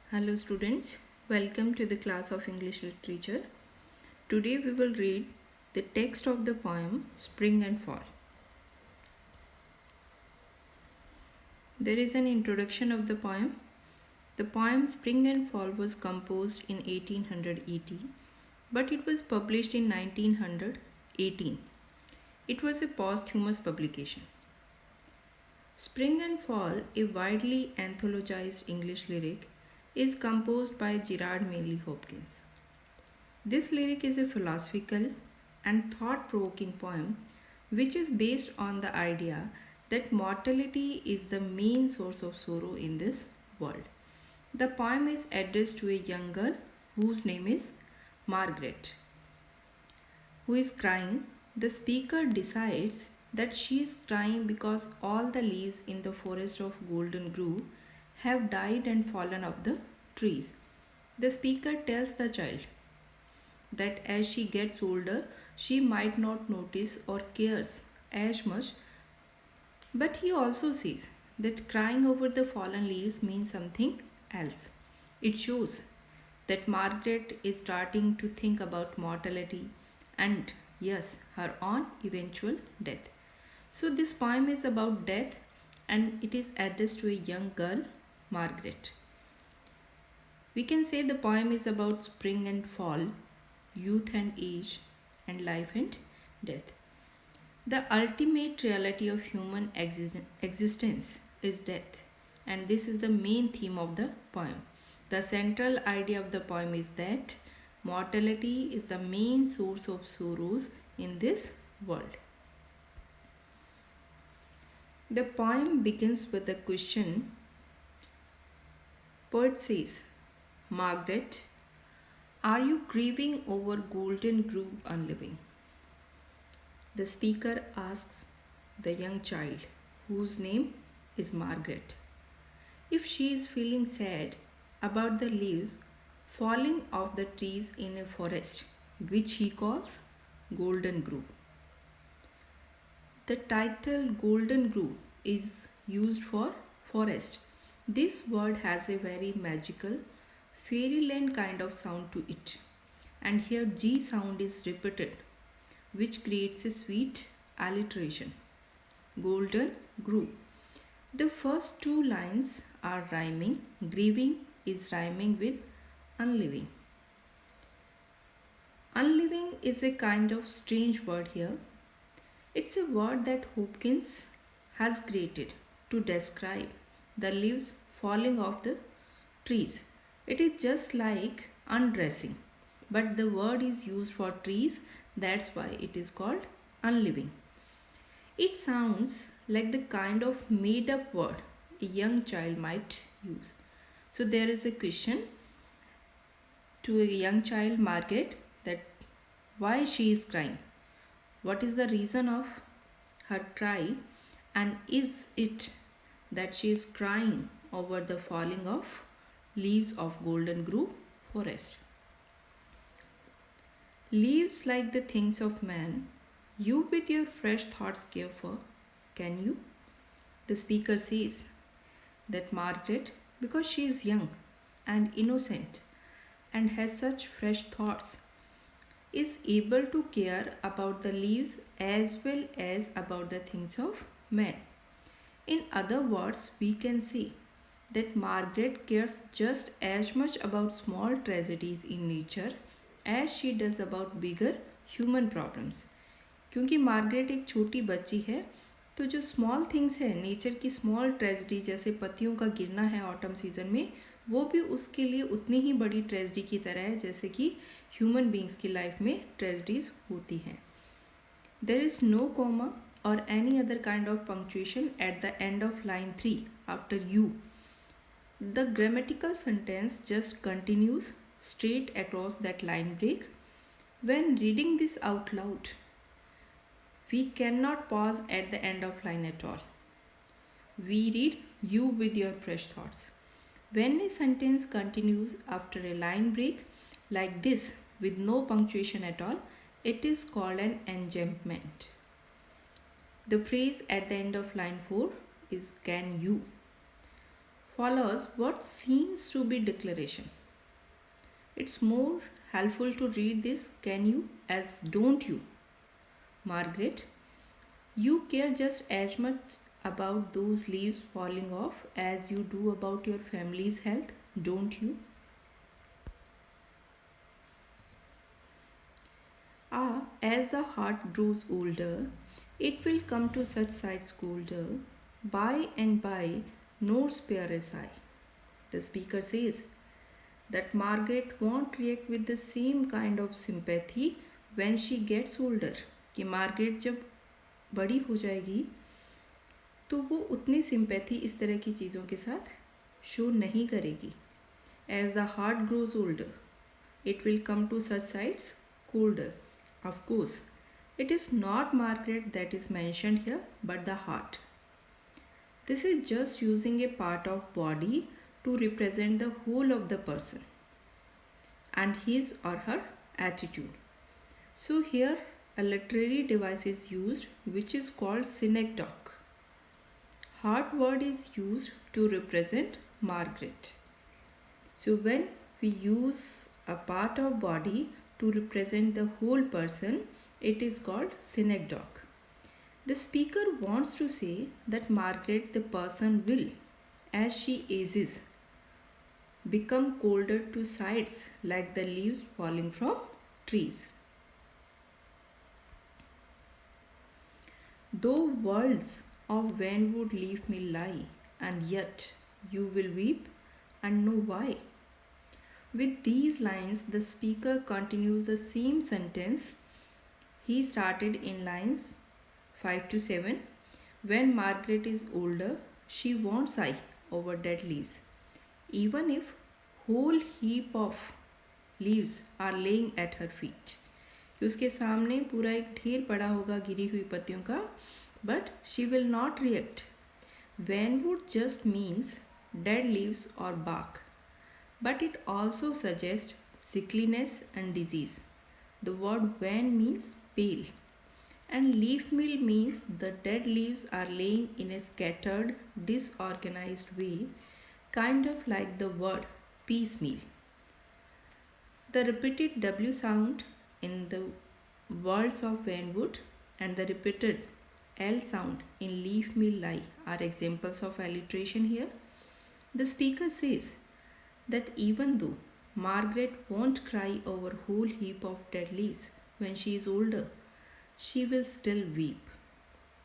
Hello students, welcome to the class of English Literature. Today we will read the text of the poem Spring and Fall. There is an introduction of the poem. The poem Spring and Fall was composed in 1880, but it was published in 1918. It was a posthumous publication. Spring and Fall, a widely anthologized English lyric, is composed by Gerard Manley Hopkins. This lyric is a philosophical and thought provoking poem which is based on the idea that mortality is the main source of sorrow in this world. The poem is addressed to a young girl whose name is Margaret, who is crying. The speaker decides that she is crying because all the leaves in the forest of Golden Grove have died and fallen off the trees. The speaker tells the child that as she gets older, she might not notice or cares as much, but he also says that crying over the fallen leaves means something else. It shows that Margaret is starting to think about mortality and, yes, her own eventual death. So, this poem is about death and it is addressed to a young girl, Margaret. We can say the poem is about spring and fall, youth and age, and life and death. The ultimate reality of human existence is death, and this is the main theme of the poem. The central idea of the poem is that mortality is the main source of sorrows in this world. The poem begins with a question. Poet says, Margaret, are you grieving over Golden Grove unliving? The speaker asks the young child, whose name is Margaret, if she is feeling sad about the leaves falling off the trees in a forest, which he calls Golden Grove. The title Golden Grove is used for forest. This word has a very magical, fairyland kind of sound to it, and here G sound is repeated, which creates a sweet alliteration. Golden Grove. The first two lines are rhyming. Grieving is rhyming with unliving. Unliving is a kind of strange word here. It's a word that Hopkins has created to describe the leaves falling off the trees. It is just like undressing, but the word is used for trees, that's why it is called unliving. It sounds like the kind of made up word a young child might use. So there is a question to a young child, Margaret, that why she is crying. What is the reason of her cry, and is it that she is crying over the falling of leaves of Golden Grove forest? Leaves like the things of man, you with your fresh thoughts care for, can you? The speaker says that Margaret, because she is young and innocent and has such fresh thoughts, is able to care about the leaves as well as about the things of men. In other words, we can say that Margaret cares just as much about small tragedies in nature as she does about bigger human problems. क्योंकि Margaret एक छोटी बच्ची है, तो जो small things है nature की small tragedy जैसे पत्तियों का गिरना है ऑटम सीजन में, वो भी उसके लिए उतनी ही बड़ी ट्रेजिडी की तरह है जैसे कि ह्यूमन बींग्स की लाइफ में ट्रेजिडीज होती हैं. There is no comma or any other kind of punctuation at the end of line 3 after you. The grammatical sentence just continues straight across that line break. When reading this out loud, we cannot pause at the end of line at all. We read you with your fresh thoughts. When a sentence continues after a line break like this with no punctuation at all, it is called an enjambment. The phrase at the end of line 4 is can you. follows what seems to be declaration. It's more helpful to read this can you as don't you. Margaret, you care just as much about those leaves falling off as you do about your family's health, don't you? Ah, as the heart grows older, it will come to such sights colder. By and by, no spare a sigh. The speaker says that Margaret won't react with the same kind of sympathy when she gets older. कि Margaret जब बड़ी हो जाएगी तो वो उतनी sympathy इस तरह की चीज़ों के साथ शो नहीं करेगी. As the heart grows older, it will come to such sights colder. Of course, it is not Margaret that is mentioned here, but the heart. This is just using a part of body to represent the whole of the person and his or her attitude. So here a literary device is used which is called synecdoche. Heart word is used to represent Margaret. So when we use a part of body to represent the whole person, it is called synecdoche. The speaker wants to say that Margaret the person will, as she ages, become colder to sights like the leaves falling from trees. Though worlds of when would leave me lie, and yet you will weep and know why. With these lines, the speaker continues the same sentence he started in lines 5 to 7. When Margaret is older, she won't sigh over dead leaves, even if whole heap of leaves are laying at her feet. कि उसके सामने पूरा एक ढेर पड़ा होगा गिरी हुई पत्तियों का, but she will not react. Venwood just means dead leaves or bark, but it also suggests sickliness and disease. The word ven means pale, and leaf meal means the dead leaves are laying in a scattered, disorganized way, kind of like the word piecemeal. The repeated W sound in the words of Venwood and the repeated L sound in leaf meal lie are examples of alliteration here. The speaker says that even though Margaret won't cry over whole heap of dead leaves when she is older, she will still weep.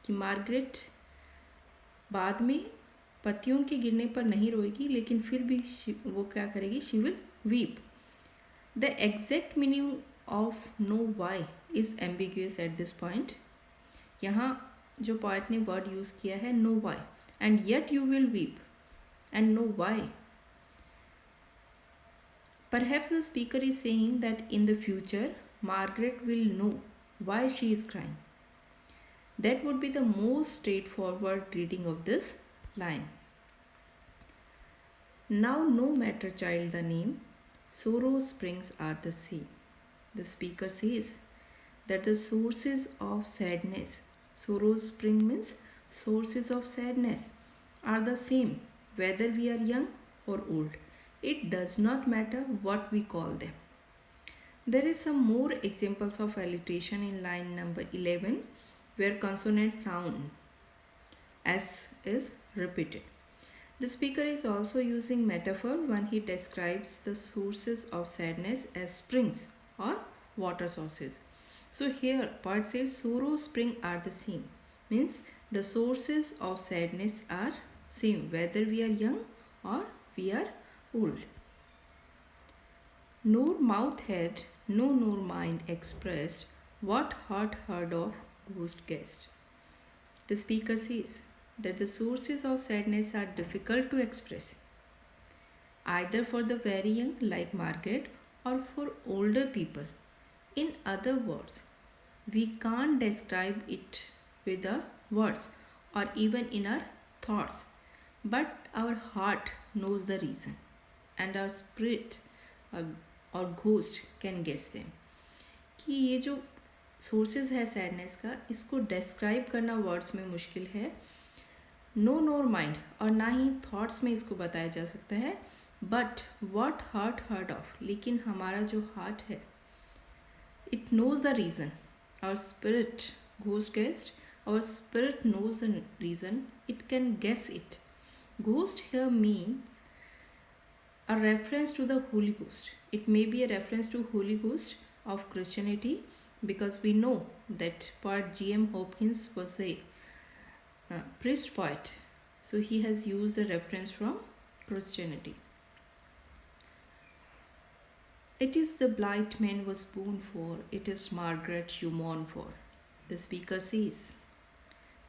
कि Margaret बाद में पत्तियों के गिरने पर नहीं रोएगी, लेकिन फिर भी वो क्या करेगी? She will weep. The exact meaning of know why is ambiguous at this point. यहाँ जो पॉइंट ने वर्ड यूज़ किया है know why, and yet you will weep and know why. Perhaps the speaker is saying that in the future, Margaret will know why she is crying. That would be the most straightforward reading of this line. Now, no matter, child, the name, sorrow's springs are the same. The speaker says that the sources of sadness, sorrow's spring means sources of sadness, are the same whether we are young or old. It does not matter what we call them. There is some more examples of alliteration in line number 11 where consonant sound S is repeated. The speaker is also using metaphor when he describes the sources of sadness as springs or water sources. So here part says sorrow spring are the same, means the sources of sadness are same whether we are young or we are old. Nor mouth had, no nor mind expressed what heart heard of ghost guessed. The speaker says that the sources of sadness are difficult to express, either for the very young like Margaret or for older people. In other words, we can't describe it with our words or even in our thoughts, but our heart knows the reason and our spirit or ghost can guess them. कि ये जो sources है sadness का, इसको describe करना words में मुश्किल है. नो नोर माइंड, और ना ही थॉट्स में इसको बताया जा सकता है। But what heart hurt of, लेकिन हमारा जो हार्ट है, it knows the reason, our spirit, ghost guest, our spirit knows the reason, it can guess it. Ghost here means a reference to the Holy Ghost. It may be a reference to Holy Ghost of Christianity, because we know that poet G.M. Hopkins was a priest poet, so he has used the reference from Christianity. It is the blight man was born for, it is Margaret you mourn for. The speaker says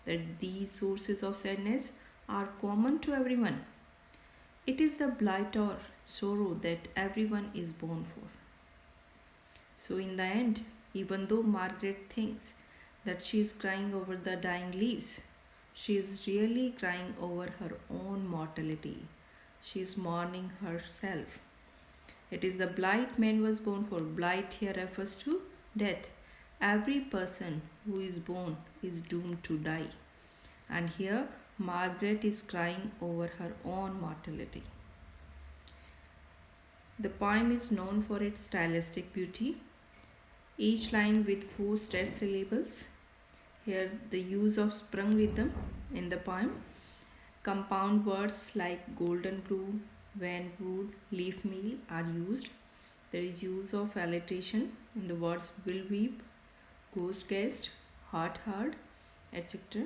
that these sources of sadness are common to everyone. It is the blight or sorrow that everyone is born for. So, in the end, even though Margaret thinks that she is crying over the dying leaves, she is really crying over her own mortality. She is mourning herself. It is the blight man was born for. Blight here refers to death. Every person who is born is doomed to die. And here Margaret is crying over her own mortality. The poem is known for its stylistic beauty, each line with 4 stressed syllables. Here the use of sprung rhythm in the poem. Compound words like golden glue, vanwood, leaf meal are used. There is use of alliteration in the words will weep, ghost guest, heart hard, etc.